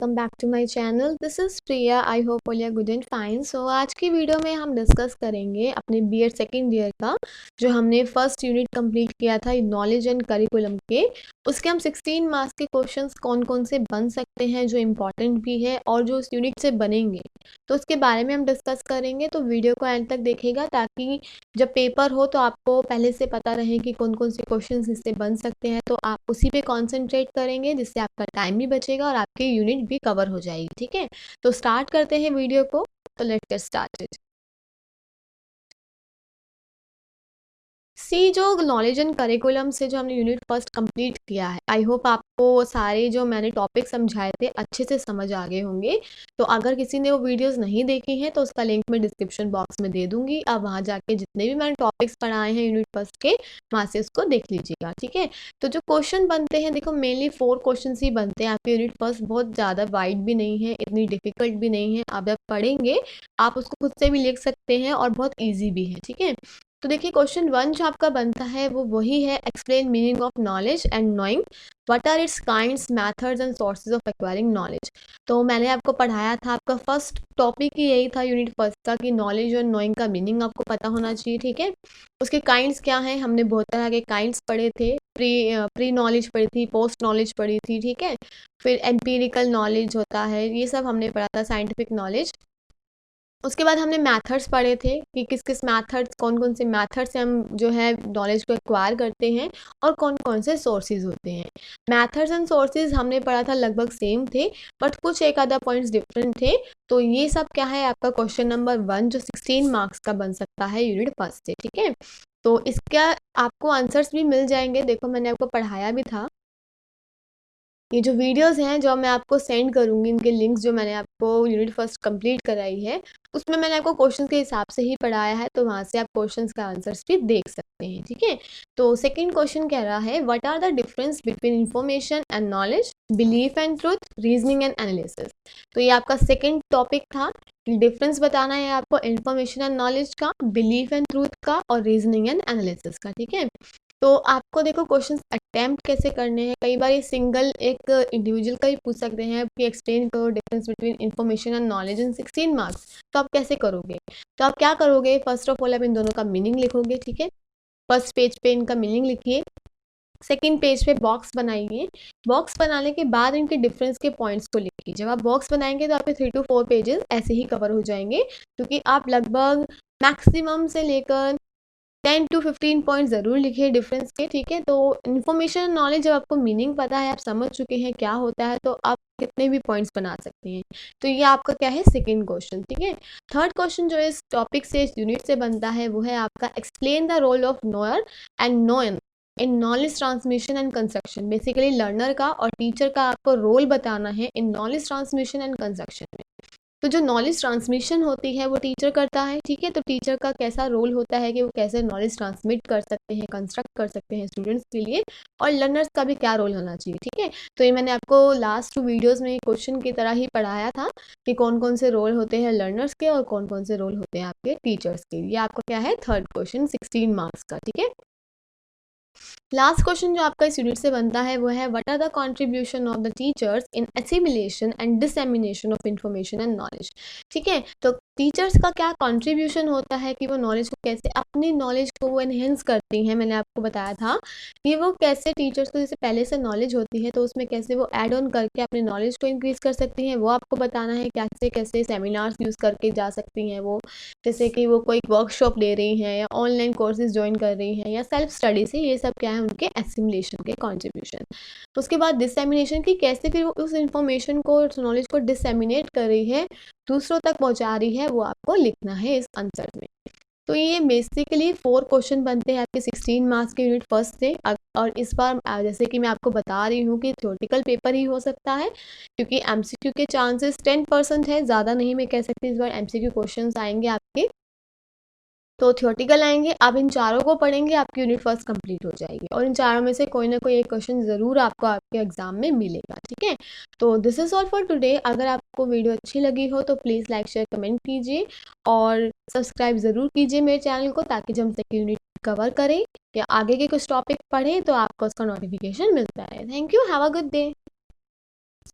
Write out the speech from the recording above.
Welcome back to my channel. This is Priya. I hope all are good and fine. So आज की video में हम discuss करेंगे अपने बीएड सेकेंड ईयर का जो हमने फर्स्ट यूनिट कंप्लीट किया था नॉलेज एंड करिकुलम के। उसके हम 16 मार्क्स के क्वेश्चंस कौन कौन से बन सकते हैं जो इम्पॉर्टेंट भी है और जो उस यूनिट से बनेंगे, तो उसके बारे में हम डिस्कस करेंगे। तो वीडियो को एंड तक देखेगा ताकि जब पेपर हो तो आपको पहले से पता रहे कि कौन कौन से क्वेश्चंस इससे बन सकते हैं, तो आप उसी पे कंसंट्रेट करेंगे जिससे आपका टाइम भी बचेगा और आपकी यूनिट भी कवर हो जाएगी। ठीक है, तो स्टार्ट करते हैं वीडियो को। तो लेट्स गेट स्टार्टेड। सी जो नॉलेज एंड करिकुलम से जो हमने यूनिट फर्स्ट कंप्लीट किया है, आई होप आपको सारे जो मैंने टॉपिक समझाए थे अच्छे से समझ आ गए होंगे। तो अगर किसी ने वो वीडियोस नहीं देखी हैं तो उसका लिंक मैं डिस्क्रिप्शन बॉक्स में दे दूंगी। आप वहाँ जाके जितने भी मैंने टॉपिक्स पढ़ाए हैं यूनिट फर्स्ट के, वहाँ से उसको देख लीजिएगा। ठीक है, तो जो क्वेश्चन बनते हैं, देखो मेनली 4 क्वेश्चन ही बनते हैं। आपके यूनिट फर्स्ट बहुत ज़्यादा वाइड भी नहीं है, इतनी डिफिकल्ट भी नहीं है। आप जब पढ़ेंगे आप उसको खुद से भी लिख सकते हैं और बहुत ईजी भी है। ठीक है, तो देखिए क्वेश्चन 1 जो आपका बनता है वो वही है, explain meaning of knowledge and knowing what are its kinds methods and sources of acquiring knowledge. तो मैंने आपको पढ़ाया था, आपका फर्स्ट टॉपिक ही यही था यूनिट फर्स्ट का कि नॉलेज और नोइंग का मीनिंग आपको पता होना चाहिए। ठीक है, उसके काइंड्स क्या हैं, हमने बहुत तरह के काइंड्स पढ़े थे। प्री नॉलेज पढ़ी थी, पोस्ट नॉलेज पढ़ी थी। ठीक है, फिर एम्पिरिकल नॉलेज होता है, ये सब हमने पढ़ा था, साइंटिफिक नॉलेज। उसके बाद हमने मेथड्स पढ़े थे कि किस किस मेथड्स, कौन कौन से मेथड से हम जो है नॉलेज को एक्वायर करते हैं और कौन कौन से सोर्सेज होते हैं। मेथड्स एंड सोर्सेज हमने पढ़ा था, लगभग सेम थे बट कुछ एक आधा पॉइंट्स डिफरेंट थे। तो ये सब क्या है, आपका क्वेश्चन नंबर 1 जो 16 मार्क्स का बन सकता है यूनिट फर्स्ट से। ठीक है, तो इसका आपको आंसर्स भी मिल जाएंगे। देखो मैंने आपको पढ़ाया भी था, ये जो वीडियोस हैं जो मैं आपको सेंड करूँगी, इनके लिंक्स जो मैंने आपको यूनिट फर्स्ट कंप्लीट कराई है उसमें मैंने आपको क्वेश्चंस के हिसाब से ही पढ़ाया है, तो वहाँ से आप क्वेश्चंस का आंसर्स भी देख सकते हैं। ठीक है, तो सेकंड क्वेश्चन कह रहा है, what are the difference between information and knowledge, belief and truth, reasoning and analysis. तो ये आपका सेकेंड टॉपिक था, डिफरेंस बताना है आपको इन्फॉर्मेशन एंड नॉलेज का, बिलीफ एंड ट्रूथ का और रीजनिंग एंड एनालिसिस का। ठीक है, तो आपको देखो क्वेश्चंस अटेम्प्ट कैसे करने हैं, कई बार ये सिंगल एक इंडिविजुअल का ही पूछ सकते हैं कि एक्सप्लेन करो difference between information and knowledge in 16 marks. तो आप कैसे करोगे, तो आप क्या करोगे, फर्स्ट ऑफ ऑल आप इन दोनों का मीनिंग लिखोगे। ठीक है, फर्स्ट पेज पे इनका मीनिंग लिखिए, सेकेंड पेज पे बॉक्स बनाइए। बॉक्स बनाने के बाद इनके डिफरेंस के पॉइंट्स को लिखिए। जब आप बॉक्स बनाएंगे तो आपके 3 to 4 पेजेस ऐसे ही कवर हो जाएंगे, क्योंकि आप लगभग मैक्सिमम से लेकर 10 to 15 पॉइंट ज़रूर लिखिए डिफरेंस के। ठीक है, तो इन्फॉर्मेशन नॉलेज जब आपको मीनिंग पता है, आप समझ चुके हैं क्या होता है, तो आप कितने भी पॉइंट्स बना सकते हैं। तो ये आपका क्या है, सेकंड क्वेश्चन। ठीक है, थर्ड क्वेश्चन जो इस टॉपिक से, इस यूनिट से बनता है वो है आपका, explain the role of knower and known in knowledge transmission and construction. Basically learner का और टीचर का आपको रोल बताना है in knowledge transmission and construction में। तो जो नॉलेज ट्रांसमिशन होती है वो टीचर करता है। ठीक है, तो टीचर का कैसा रोल होता है कि वो कैसे नॉलेज ट्रांसमिट कर सकते हैं, कंस्ट्रक्ट कर सकते हैं स्टूडेंट्स के लिए, और लर्नर्स का भी क्या रोल होना चाहिए। ठीक है, तो ये मैंने आपको लास्ट 2 वीडियोस में क्वेश्चन की तरह ही पढ़ाया था कि कौन कौन से रोल होते हैं लर्नर्स के और कौन कौन से रोल होते हैं आपके टीचर्स के। ये आपका क्या है, थर्ड क्वेश्चन 16 मार्क्स का। ठीक है, लास्ट क्वेश्चन जो आपका इस यूनिट से बनता है वो है, what are the contribution of the teachers in assimilation and dissemination of information and knowledge. ठीक है, तो टीचर्स का क्या कंट्रीब्यूशन होता है कि वो नॉलेज को कैसे, अपनी नॉलेज को वो एनहेंस करती हैं। मैंने आपको बताया था कि वो कैसे टीचर्स को, जैसे पहले से नॉलेज होती है तो उसमें कैसे वो ऐड ऑन करके अपनी नॉलेज को इंक्रीज कर सकती हैं, वो आपको बताना है। कैसे कैसे सेमिनार्स यूज़ करके जा सकती हैं वो, जैसे कि वो कोई वर्कशॉप ले रही हैं या ऑनलाइन कोर्सेज ज्वाइन कर रही हैं या सेल्फ स्टडी से, ये सब क्या है उनके एसिमुलेशन के कंट्रीब्यूशन। उसके बाद डिसएमिनेशन की, कैसे फिर वो उस इंफॉर्मेशन को, उस नॉलेज को डिसएमिनेट कर रही है, दूसरों तक पहुंचा रही है, वो आपको लिखना है इस आंसर में। तो ये बेसिकली 4 क्वेश्चन बनते हैं आपके 16 मार्क्स के यूनिट फर्स्ट से। और इस बार जैसे कि मैं आपको बता रही हूँ कि थ्योरेटिकल पेपर ही हो सकता है, क्योंकि एमसीक्यू के चांसेस 10% है, ज़्यादा नहीं मैं कह सकती। इस बार एमसीक्यू क्वेश्चंस आएंगे आपके, तो थ्योरेटिकल आएंगे। आप इन चारों को पढ़ेंगे, आपकी यूनिट फर्स्ट कंप्लीट हो जाएगी, और इन चारों में से कोई ना कोई एक क्वेश्चन ज़रूर आपको आपके एग्जाम में मिलेगा। ठीक है, तो this is all for today. अगर आपको वीडियो अच्छी लगी हो तो प्लीज़ लाइक शेयर कमेंट कीजिए और सब्सक्राइब ज़रूर कीजिए मेरे चैनल को, ताकि जब हम तक यूनिट कवर करें या आगे के कुछ टॉपिक पढ़ें तो आपको उसका नोटिफिकेशन मिलता है। Thank you, have a good day.